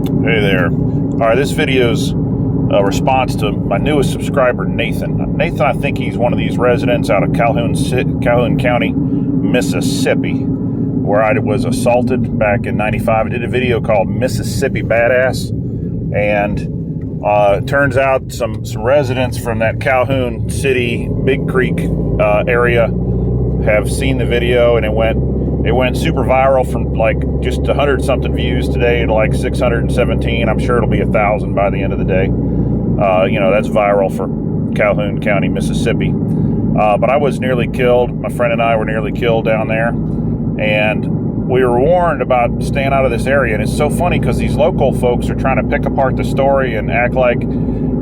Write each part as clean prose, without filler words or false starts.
Hey there. All right, this video's a response to my newest subscriber, Nathan. Nathan, I think he's one of these residents out of Calhoun County, Mississippi, where I was assaulted back in '95. I did a video called Mississippi Badass, and it turns out some residents from that Calhoun City, Big Creek area have seen the video, and it went super viral from like just 100-something views today to like 617. I'm sure it'll be 1,000 by the end of the day. That's viral for Calhoun County, Mississippi. But I was nearly killed. My friend and I were nearly killed down there. And we were warned about staying out of this area. And it's so funny because these local folks are trying to pick apart the story and act like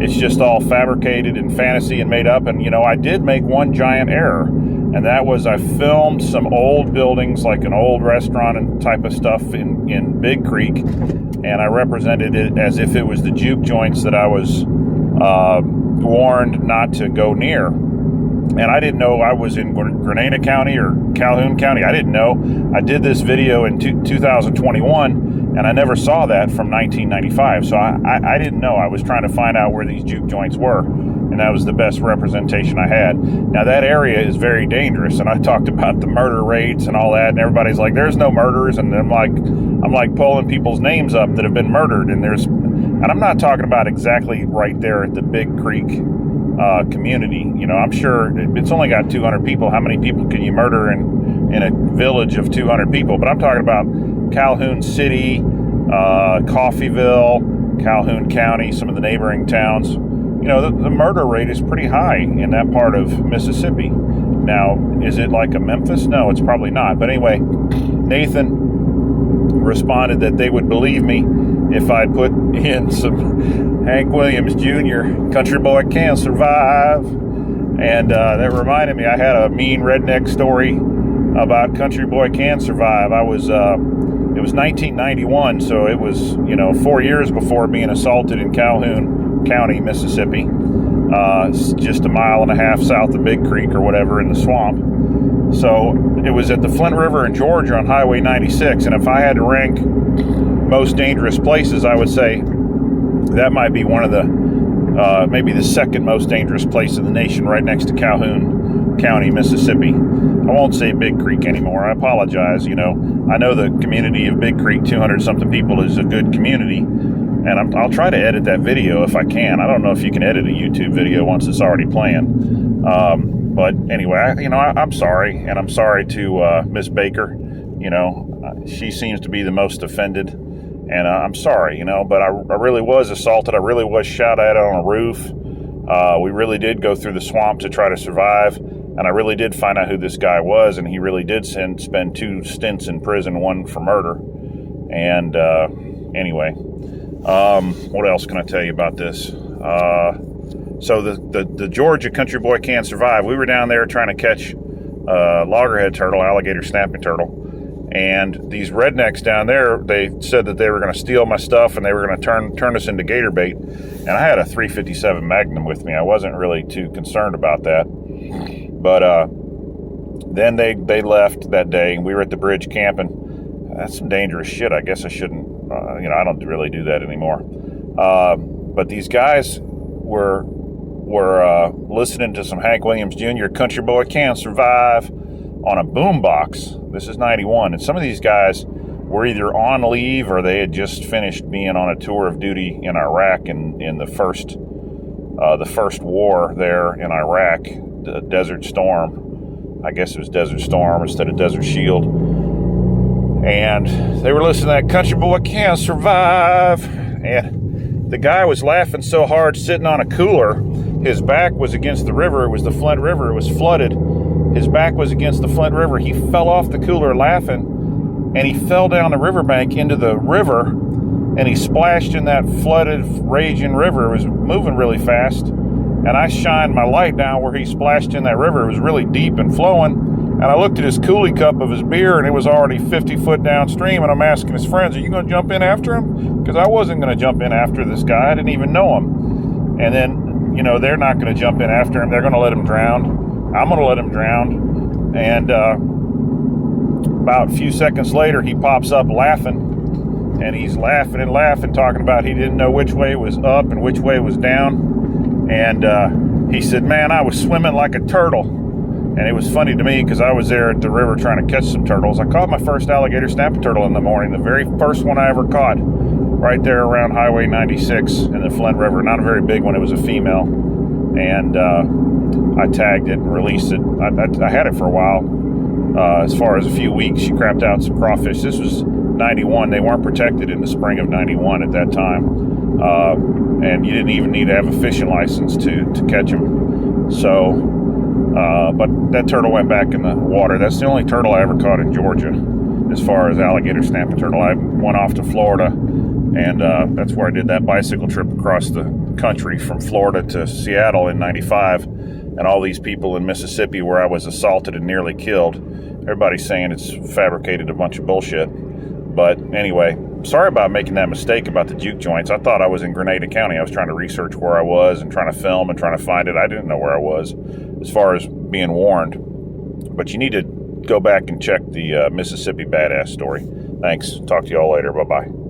it's just all fabricated and fantasy and made up. And, I did make one giant error. And that was I filmed some old buildings, like an old restaurant and type of stuff in Big Creek. And I represented it as if it was the juke joints that I was warned not to go near. And I didn't know I was in Grenada County or Calhoun County. I didn't know. I did this video in 2021, and I never saw that from 1995. So I didn't know. I was trying to find out where these juke joints were, and that was the best representation I had. Now, that area is very dangerous, and I talked about the murder rates and all that, and everybody's like, there's no murders, and I'm like pulling people's names up that have been murdered, and I'm not talking about exactly right there at the Big Creek community. I'm sure it's only got 200 people. How many people can you murder in a village of 200 people? But I'm talking about Calhoun City, Coffeyville, Calhoun County, some of the neighboring towns. The murder rate is pretty high in that part of Mississippi. Now, is it like a Memphis? No, it's probably not. But anyway, Nathan responded that they would believe me if I put in some Hank Williams Jr., Country Boy Can't Survive. And that reminded me, I had a mean redneck story about Country Boy Can Survive. It was 1991, so it was, 4 years before being assaulted in Calhoun County, Mississippi, just a mile and a half south of Big Creek or whatever in the swamp. So it was at the Flint River in Georgia on Highway 96, and if I had to rank most dangerous places, I would say that might be one of the, maybe the second most dangerous place in the nation, right next to Calhoun County, Mississippi. I won't say Big Creek anymore. I apologize. I know the community of Big Creek, 200-something people, is a good community, and I'll try to edit that video if I can. I don't know if you can edit a YouTube video once it's already playing. But anyway, I'm sorry, and I'm sorry to Miss Baker. She seems to be the most offended, and I'm sorry, but I really was assaulted. I really was shot at on a roof. We really did go through the swamp to try to survive, and I really did find out who this guy was, and he really did spend 2 stints in prison, 1 for murder. And anyway, what else can I tell you about this? So the Georgia Country Boy Can't Survive, we were down there trying to catch loggerhead turtle, alligator snapping turtle. And these rednecks down there, they said that they were going to steal my stuff and they were going to turn us into gator bait. And I had a .357 Magnum with me. I wasn't really too concerned about that. But then they left that day, and we were at the bridge camping. That's some dangerous shit. I guess I shouldn't, I don't really do that anymore. But these guys were listening to some Hank Williams Jr., Country Boy Can't Survive, on a boombox. This is 91, and some of these guys were either on leave or they had just finished being on a tour of duty in Iraq in the first war there in Iraq, the Desert Storm. I guess it was Desert Storm instead of Desert Shield. And they were listening to that Country Boy Can't Survive, and the guy was laughing so hard sitting on a cooler. His back was against the river. It was the Flint River. It was flooded. His back was against the Flint River. He fell off the cooler laughing, and he fell down the riverbank into the river, and he splashed in that flooded, raging river. It was moving really fast, and I shined my light down where he splashed in that river. It was really deep and flowing, and I looked at his coolie cup of his beer, and it was already 50 foot downstream, and I'm asking his friends, are you going to jump in after him? Because I wasn't going to jump in after this guy. I didn't even know him. And then, they're not going to jump in after him. They're going to let him drown. I'm going to let him drown. And about a few seconds later, he pops up laughing, and he's laughing and laughing, talking about he didn't know which way was up and which way was down. And he said, man, I was swimming like a turtle. And it was funny to me because I was there at the river trying to catch some turtles. I caught my first alligator snapping turtle in the morning, the very first one I ever caught, right there around Highway 96 in the Flint River. Not a very big one, it was a female. And I tagged it and released it. I had it for a while, as far as a few weeks. She crapped out some crawfish. This was 91. They weren't protected in the spring of 91 at that time. And you didn't even need to have a fishing license to catch them. So, but that turtle went back in the water. That's the only turtle I ever caught in Georgia as far as alligator snapping turtle. I went off to Florida, and that's where I did that bicycle trip across the country from Florida to Seattle in 95. And all these people in Mississippi where I was assaulted and nearly killed. Everybody's saying it's fabricated, a bunch of bullshit. But anyway, sorry about making that mistake about the juke joints. I thought I was in Grenada County. I was trying to research where I was and trying to film and trying to find it. I didn't know where I was as far as being warned. But you need to go back and check the Mississippi Badass story. Thanks. Talk to you all later. Bye-bye.